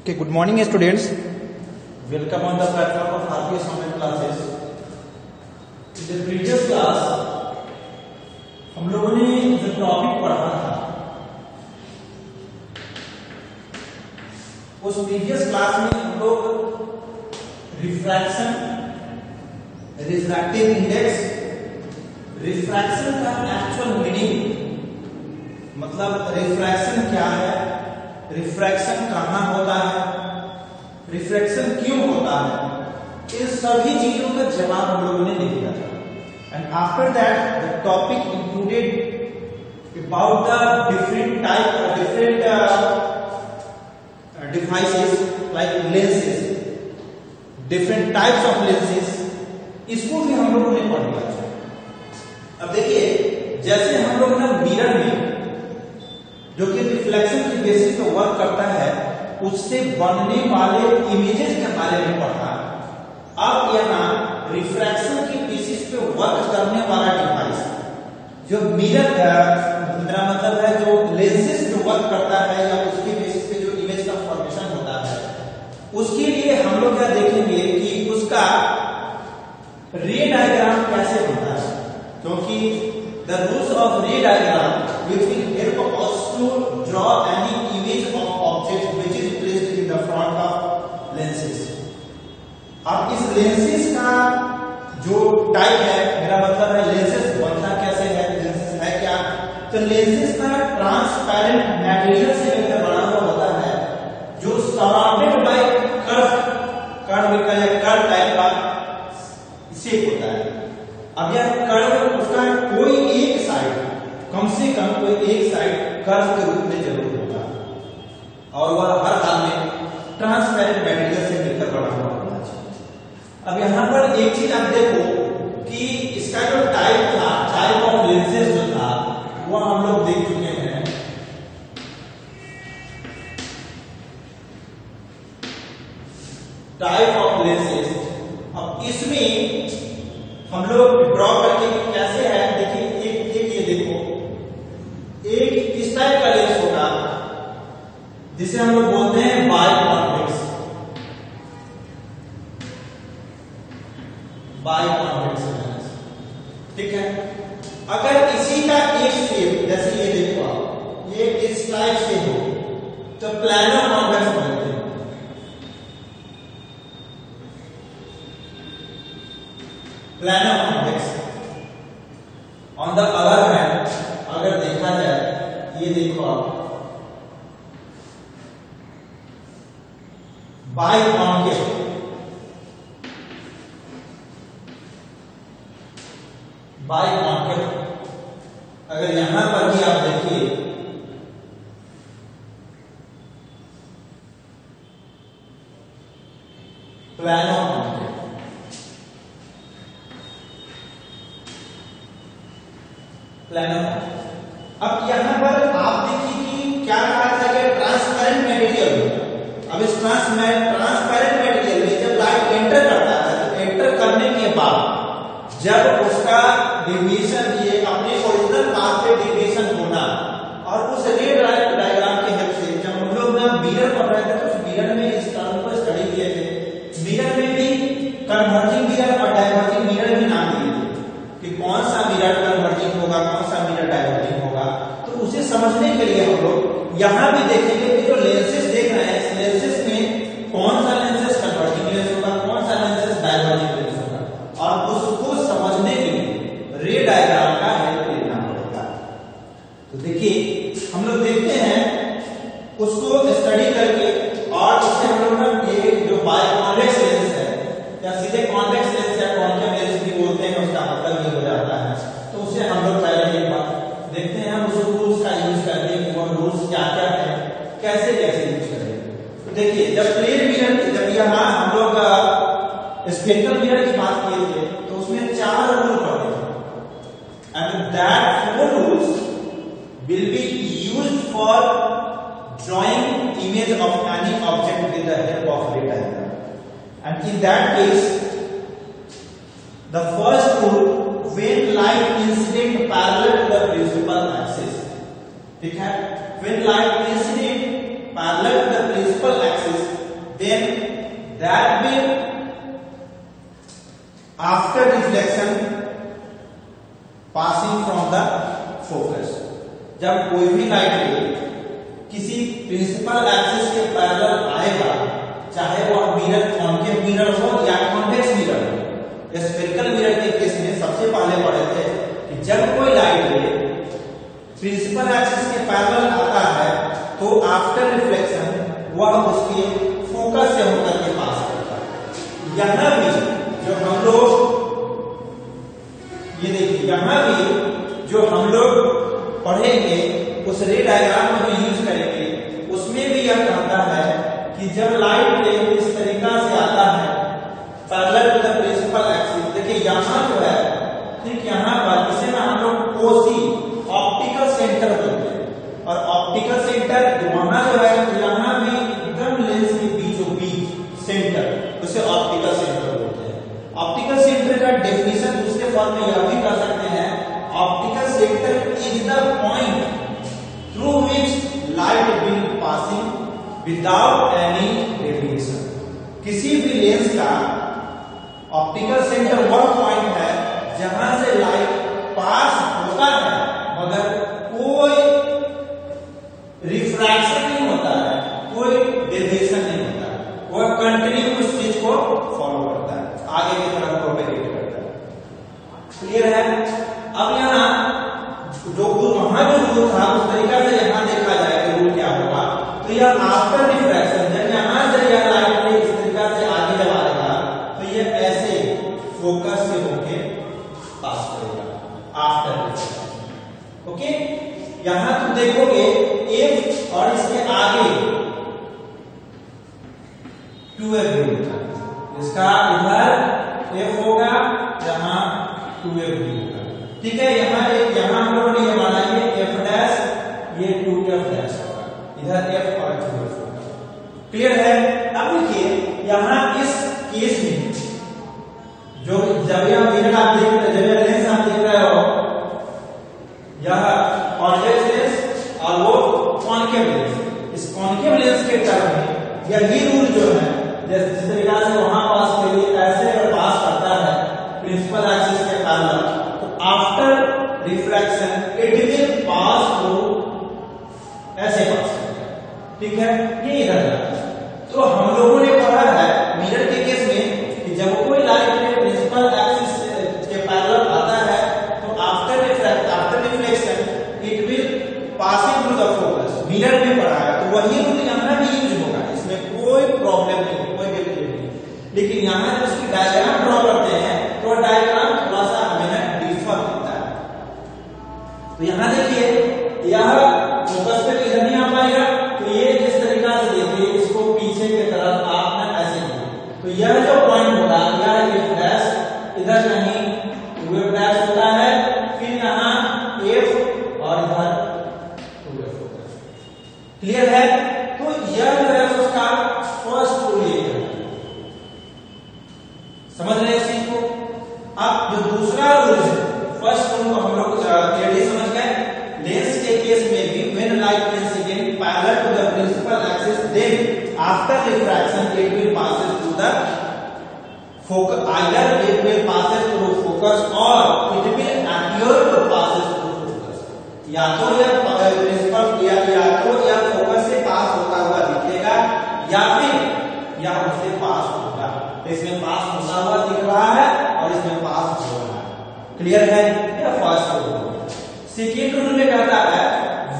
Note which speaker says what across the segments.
Speaker 1: Okay, good morning students. Welcome on the platform of RPS online classes. In the previous class हम लोगों ने जो topic पढ़ा था उस प्रीवियस क्लास में हम लोग रिफ्रैक्शन, रिफ्रैक्टिव इंडेक्स, रिफ्रैक्शन का एक्चुअल मीनिंग मतलब रिफ्रैक्शन क्या है, रिफ्रैक्शन कहाँ होता है, रिफ्रैक्शन क्यों होता है, इन सभी चीजों का जवाब हम लोगों ने लिख दिया था. And after that the topic included about the different type different devices like lenses, different types of lenses, इसको भी हम लोगों ने पढ़ लिया था. अब देखिए जैसे हम लोग ना मिरर में जो कि रिफ्लेक्शन की बेसिस पे वर्क करता है उससे बनने वाले इमेजेस के बारे में पढ़ा. अब यहाँ रिफ्रैक्शन की बेसिस पे वर्क करने वाला डिवाइस जो मिरर मेरा मतलब है जो लेंसेज पे वर्क करता है या उसके बेसिस पे जो इमेज का फॉर्मेशन होता है उसके लिए हम लोग क्या देखेंगे कि उसका रे डायग्राम कैसे बनता है, क्योंकि the rules of ray diagram which will help us to draw any image of object which is placed in the front of lenses. अब इस lenses का जो टाइप है, मेरा मतलब है lenses बनता कैसे है, lenses है क्या, तो lenses का ट्रांसपेरेंट मटेरियल से मिलकर बना हुआ होता है जो सराउंडेड बाय कर्व का या कर्व टाइप का शेप होता है. अब यह कर्व उसका कोई एक साइड कम से कम कोई एक साइड कर्व के रूप में जरूर होगा और वह हर हाल में ट्रांसपेरेंट मटेरियल से मिलकर बना हुआ होना चाहिए. अब यहां पर एक चीज आप देखो कि इसका जो टाइप था, टाइप ऑफ लेंसेज जो था वह हम लोग देख चुके हैं. Type of lenses. अब इसमें हम लोग ड्रॉ करके कैसे है, देखिए एक ये देखो, एक इस टाइप का लेंस होगा जिसे हम लोग बोलते हैं by convex. By convex lens, ठीक है. अगर इसी का एक शेप जैसे ये देखो आप, ये इस टाइप से हो तो प्लानो कॉन्वेक्स बोलते हैं. Plano convex. On the other hand अगर देखा जाए, ये देखो आप बाई कॉन्केव, बाई कॉन्केव. अगर यहां पर भी आप देखिए प्लानो कॉन्केव, प्लानो. अब यहां पर आप देखिए कि क्या कहा था कि ट्रांसपेरेंट मटेरियल. अब इस ट्रांसपेरेंट मटेरियल में जब लाइट एंटर करता है तो एंटर करने के बाद जब उसका डेविएशन ये अपने ओरिजिनल पाथ पे डेविएशन होना और उस रे डायग्राम के हेल्प से जब हम लोग ना मिरर पढ़ रहे थे तो उस मिरर में इस टर्म को स्टडी किए थे. मिरर में भी कन्वर्जिंग मिरर और डाइवर्जिंग मिरर भी नाम दिए थे कि कौन सा मिरर कन्वर्जिंग होगा, कौन सा मिरर डाइवर्जिंग होगा. तो उसे समझने के लिए हम लोग यहां भी देखेंगे कि जो लेंसेज देख रहे हैं इस लेंसेज में कौन सा लेंसेज कन्वर्जिंग लेंस होगा, कौन सा लेंसेज डाइवर्जिंग लेंस होगा, और उसको समझने के लिए रे डायग्राम का हेल्प लेना पड़ेगा. तो देखिए हम लोग देखते हैं उसको स्टडी करके और उससे हम लोग ना ये जो बाय कॉन्वेक्स लेंस है या सीधे कॉन्वेक्स लेंस या कॉन्केव लेंस भी बोलते हैं, उसका मतलब ये हो जाता है. तो उसे हम लोग पहले एक बार देखते हैं, हम उस रूल्स का यूज करते हैं, वो रूल्स क्या क्या है, कैसे कैसे यूज करेंगे. तो देखिए जब प्लेन मिरर, जब यहाँ हम लोग स्पेक्ट्रल मिरर की बात किए थे तो उसमें 4 रूल पढ़े थे and that 4 rules will be used for drawing image of any object with the help of रे diagram. And in that case the first rule, when light incident parallel to the principal axis, ठीक है, when light incident parallel to the principal axis जब कोई भी light रे किसी principal axis के parallel आएगा, चाहे वो मिरर कॉन्केव मिरर हो या कॉन्वेक्स मिरर हो। स्फेरिकल मिरर के केस में सबसे पहले पढ़े थे कि जब कोई लाइट रे प्रिंसिपल एक्सिस के पैरेलल आता है तो आफ्टर रिफ्लेक्शन वह उसके फोकस से होकर के पास करता है। यहां भी जो हम लोग ये देखिए, यहां भी जो हम लोग पढ़ेंगे उस रे डायग्राम में भी यूज करेंगे, उसमें भी यह कहता है कि जब लाइट रे इस तरीका से आता है parallel to the principal axis, देखिए यहां जो है ठीक यहां पर इसे ना हम लोग कोसी ऑप्टिकल सेंटर बोलते हैं। और ऑप्टिकल सेंटर वहां जो है यहां भी एकदम लेंस के बीचों बीच सेंटर, उसे ऑप्टिकल सेंटर बोलते हैं। ऑप्टिकल सेंटर का डेफिनेशन दूसरे फॉर्म में यह भी कर सकते हैं, optical centre is the point through which light will passing without any radiation. किसी भी लेंस का ऑप्टिकल सेंटर वह पॉइंट है जहां से लाइट पास होता है मगर कोई रिफ्रैक्शन नहीं होता है, कोई डेविएशन नहीं होता है, वह कंटिन्यू उस चीज को फॉलो करता है, आगे की तरफ प्रोपेगेट करता है। क्लियर है? अब यहाँ जो वहां जो रूल था उस तरीका से यहाँ देखा जाए कि रूल क्या होगा, तो यह आफ्टर रिफ्रैक्शन जब यहाँ से यह लाइट ने इस तरीका से आगे जब आएगा तो यह ऐसे फोकस से होके पास करेगा आफ्टर रिफ्रैक्शन। ओके, यहां तुम देखोगे एफ और इसके आगे 2f होगा, इसका इधर एफ होगा, यहाँ 2f होगा। ठीक है, यहाँ हम लोगों ने ये माना ये f डैश, ये 2f डैश होगा, इधर f और 2f होगा। क्लियर है? अब देखिए यहाँ इस केस में जो जब यह मिरर आप देख रहे, जब यह लेंस आप देख रहे हो, यह कॉन्वेक्स लेंस और वो कॉन्केव लेंस, इस कॉन्केव लेंस के टर्म में यही रूल जो है जिस तरीका से वहां पास के लिए ऐसे अगर पास करता है प्रिंसिपल एक्सिस के पैरेलल, तो after reflection it will pass through ऐसे पास करता है। ठीक है, ये इधर जाता है। तो हम लोगों ने पढ़ा है मिरर के केस में कि जब कोई लाइट में प्रिंसिपल एक्सिस के पैरेलल आता है तो after reflection it will passing through the focus. Mirror में पढ़ा है तो वही रूल यहां भी यूज होगा, इसमें कोई प्रॉब्लम नहीं, कोई दिक्कत नहीं। लेकिन यहां जो उसकी डायग्राम ड्रॉ करते हैं तो डायग्राम थोड़ा सा हमें डिफर होता है। तो यहां देखिए यह फोकस पे इधर नहीं आ पाएगा, तो ये जिस तरीका से देखिए इसको पीछे की तरफ आपने ऐसे किया, तो यह जो पॉइंट होगा यह एफ डैश, इधर कहीं 2f डैश होता है, फिर यहाँ f और इधर 2f होता है। क्लियर है? तो यह जो है उसका फर्स्ट रूल ये है, समझ रहे हैं इस चीज को? अब जो दूसरा रूल है, फर्स्ट रूल को हम लोग क्लियरली समझ गए। लेंस के केस में भी when light planes again parallel to the principal axis, then after refraction it will passes through the focus, either it will passes through focus और it will appear to passes through focus. या तो यह principal या तो यह focus से पास होता हुआ दिखेगा या फिर यह उससे पास होगा। तो इसमें पास होता हुआ दिख रहा है और इसमें पास हो रहा है। क्लियर है? यह फर्स्ट रूल। सेकेंड रूल में कहता है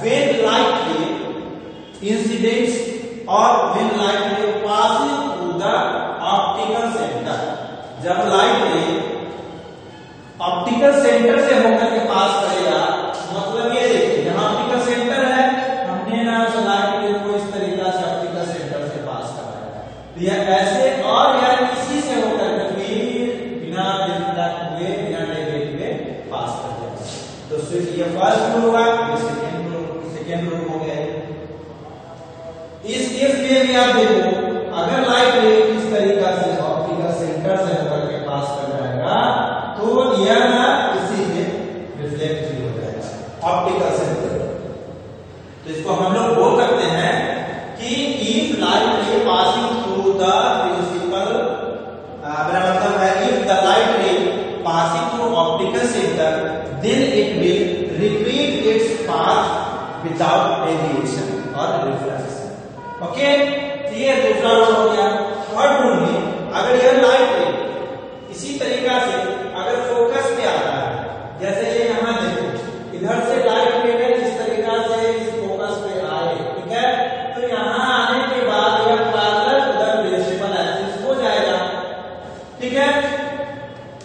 Speaker 1: व्हेन लाइट रे इंसिडेंट्स और when light ray passing through the optical centre, जब लाइट रे ऑप्टिकल सेंटर से होकर के पास करेगा, मतलब ये देखिए यहाँ ऑप्टिकल सेंटर है, हमने ना लाइट रे को इस तरीका से ऑप्टिकल सेंटर से पास कराया, तो यह ऐसे और यह इसी से होकर के फिर बिना रिफ्लेक्ट हुए बिना डेविएट हुए पास कर देगा। तो ये फर्स्ट रूल हुआ, ये सेकेंड रूल हो गया। इस केस में भी आप देखो अगर लाइट रे इस तरीका से ऑप्टिकल सेंटर से होकर के पास कर जाएगा तो यह ना इसी में रिफ्लेक्ट भी हो जाएगा ऑप्टिकल सेंटर। तो इसको हम लोग बोल सकते हैं कि if light ray passing through the principal, मेरा मतलब है if the light ray passing through optical centre then it will repeat its path without deviation और रिफ्लेक्शन। ओके, ये दूसरा रूल हो गया। थर्ड रूल में अगर यह लाइट रे इसी तरीका से अगर फोकस पे आता है, जैसे ये यहाँ देखो इधर से लाइट रे इस तरीका से इस फोकस पे आए, ठीक है, तो यहाँ आने के बाद यह पैरेलल उधर प्रिंसिपल एक्सिस हो जाएगा। ठीक है,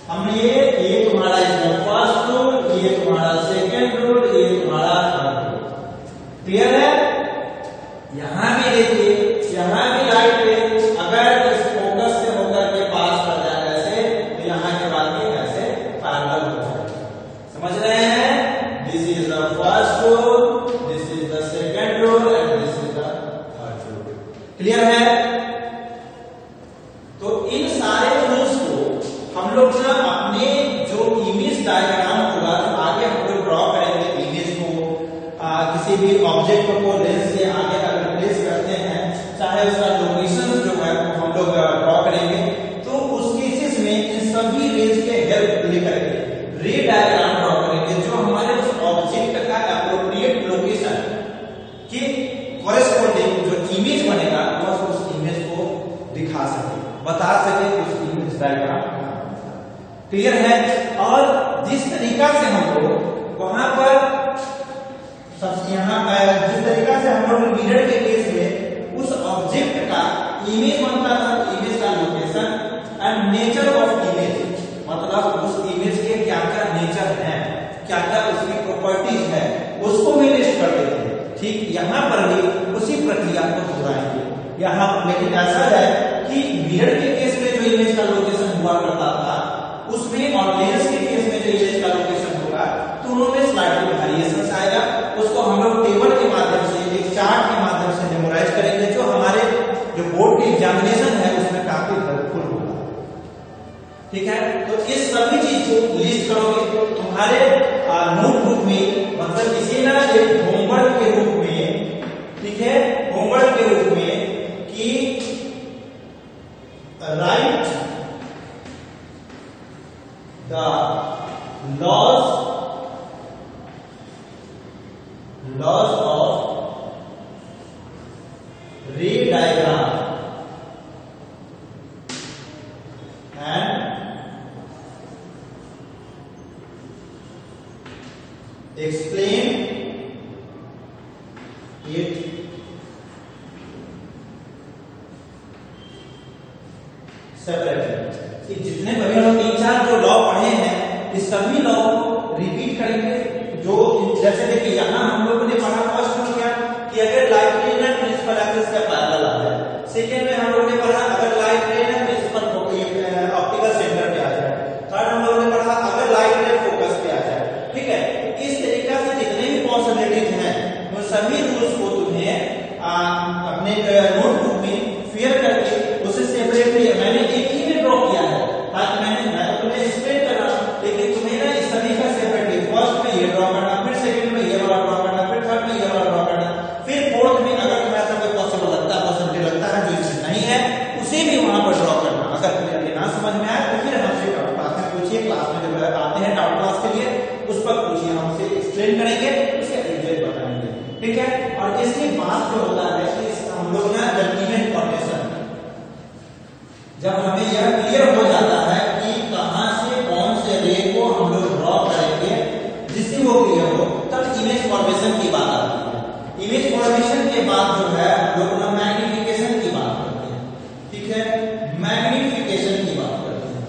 Speaker 1: हमने ये तुम्हारा फर्स्ट रूल, ये तुम्हारा सेकंड रूल, ये तुम्हारा थर्ड रूल। क्लियर है? यहां भी देखिए, यहां भी लाइट रे अगर इस फोकस से होकर के पास कर जाए ऐसे, तो यहां के बाद ये ऐसे पैरेलल हो जाएगा। समझ रहे हैं? This is the first rule, this is the second rule and this is the third rule. Clear है? तो इन सारे रूल्स को हम लोग ना अपने जो इमेज डायग्राम होगा, तो आगे हम लोग ड्रॉ करेंगे इमेज को, किसी भी ऑब्जेक्ट को लेंस से आगे अगर प्लेस करते हैं, चाहे उसका लोकेशन जो है वो हम लोग ड्रॉ करेंगे, तो उस केसेस में इन सभी रेज के हेल्प लेकर के रे डायग्राम ड्रॉ करेंगे जो हमारे उस ऑब्जेक्ट का एप्रोप्रिएट लोकेशन के कॉरेस्पॉन्डिंग जो इमेज बनेगा वह उस इमेज को दिखा सके, बता सके उस इमेज डायग्राम। क्लियर है? और जिस तरीका से हम लोग वहां पर यहाँ जिस तरीका से हम लोग मिरर के केस में उस ऑब्जेक्ट का इमेज बनता था, इमेज का location and nature of image, मतलब उस इमेज के क्या क्या नेचर है, क्या क्या उसकी प्रॉपर्टीज है, उसको भी लिस्ट कर देते हैं। ठीक यहाँ पर भी उसी प्रक्रिया को दोहराएंगे यहाँ, लेकिन ऐसा है कि मिरर के केस में जो इमेज का लोकेशन हुआ करता था उसमें और लेंस के केस में जो इमेज का लोकेशन होगा, दोनों में स्लाइडली वेरिएशन आएगा। उसको हम लोग टेबल के माध्यम से, एक चार्ट के माध्यम से मेमोराइज करेंगे, जो हमारे जो बोर्ड के एग्जामिनेशन है उसमें काफी हेल्पफुल होगा। ठीक है, तो इस सभी चीज को लिस्ट करोगे तुम्हारे नोटबुक में, मतलब इसे ना एक होमवर्क के रूप में, ठीक है, होमवर्क के रूप में कि right the laws of ray diagram and explain it separately. जितने भी हम लोग 3-4 जो लॉ पढ़े हैं, इस सभी लॉ को रिपीट करेंगे। जो जैसे देखिए यहाँ हम लोगों ने पढ़ा फर्स्ट में क्या कि अगर लाइट रे ना प्रिंसिपल एक्सिस के पैरेलल आ जाए, सेकंड में हम लोगों ने पढ़ा अगर लाइट रे ना प्रिंसिपल ऑप्टिकल सेंटर पे आ जाए, थर्ड हम लोगों ने पढ़ा अगर लाइट रे फोकस पे आ जाए। ठीक है, इस तरीका से जितने भी पॉसिबिलिटीज हैं उन सभी रूल्स को तुम्हें अपने नोटबुक में फेयर करके उसे सेपरेटली मैंने एक ही में ड्रॉ किया है, ताकि मैं तुम्हें एक्सप्लेन कर रहा हूं, लेकिन तुम्हें ना इस सभी का सेपरेटली फर्स्ट में ये ड्रॉ करना, फिर सेकंड में ये वाला ड्रॉ करना, फिर थर्ड में ये वाला ड्रॉ करना, फिर फोर्थ में अगर तुम्हें ऐसा कोई पॉसिबिलिटी लगता है जो इसमें नहीं है उसे भी वहां पर ड्रॉ करना। अगर तुम्हें ना समझ में आए तो फिर हमसे क्लास में पूछिए, क्लास में जब आते हैं डाउट क्लास के लिए उस पर पूछिए, हमसे एक्सप्लेन करेंगे, उसके एग्जैक्ट बताएंगे। ठीक है, और इसके बाद जो होता है कि हम लोग ना जब इमेज फॉर्मेशन, जब हमें यह क्लियर हो जाता है कि कहां से कौन से रे को हम लोग ड्रॉ करेंगे, जिससे वो क्लियर हो, तब इमेज फॉर्मेशन की बात आती है। इमेज फॉर्मेशन के बाद जो है हम लोग ना मैग्निफिकेशन की बात करते हैं। ठीक है, मैग्निफिकेशन की बात करते हैं।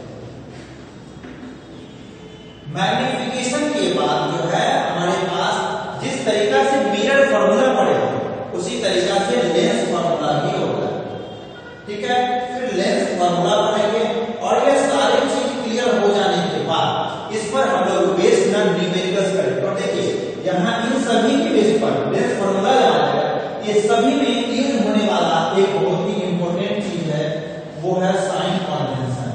Speaker 1: मैग्निफिकेशन के बाद जो है हमारे पास जिस तरीका से मिरर फॉर्मूला पड़ेगा उसी तरीका से लेंस फॉर्मूला भी होगा। ठीक है, फिर लेंस फॉर्मूला पढ़ेंगे और ये सारी चीज क्लियर हो जाने के बाद इस पर हम लोग बेस्ड ऑन न्यूमेरिकल्स करेंगे। और देखिए यहाँ इन सभी के बेस पर लेंस फॉर्मूला लगाया, ये सभी में यूज होने वाला एक बहुत ही इंपॉर्टेंट चीज है, वो है साइन कन्वेंशन।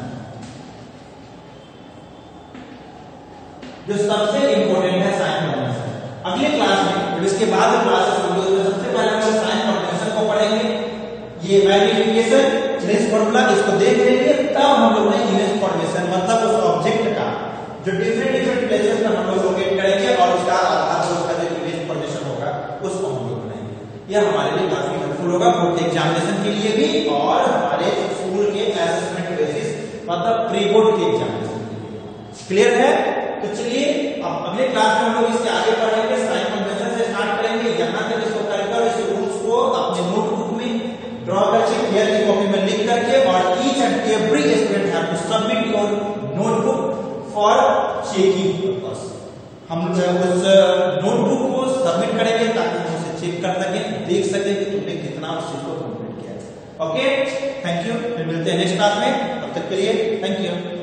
Speaker 1: जो सबसे इंपॉर्टेंट है साइन कन्वेंशन। अगले क्लास में, इसके बाद क्लासेस हम लोग सबसे पहले हम लोग साइन कन्वेंशन को पढ़ेंगे, ये मैग्निफिकेशन, लेंस फॉर्मूला, इसको देख लेंगे, तब हम लोग इमेज फॉर्मेशन मतलब उस ऑब्जेक्ट का जो डिफरेंट प्लेसेस में हम लोग लोकेट करेंगे और उसका आधार उसका जो इमेज फॉर्मेशन होगा यह हमारे लिए काफी हेल्पफुल होगा बोर्ड के एग्जामिनेशन के लिए भी और हमारे स्कूल के असेसमेंट बेसिस मतलब प्री बोर्ड के एग्जामिनेशन के लिए। क्लियर है? तो चलिए अब अगले क्लास में हम लोग इसके आगे पढ़ेंगे, साइन कन्वेंशन से स्टार्ट करेंगे, यहाँ तक इसको कर इस रूल्स को अपने नोटबुक में ड्रॉ करके क्लियर की कॉपी में लिख करके और each and every student have to submit your notebook for checking purpose. हम उस नोटबुक को सबमिट करेंगे ताकि हम उसे चेक कर सकें, देख सकें कि तुमने कितना उस चीज को कंप्लीट किया है। Okay, thank you. फिर मिलते हैं नेक्स्ट क्लास में, तब तक के लिए थैंक यू।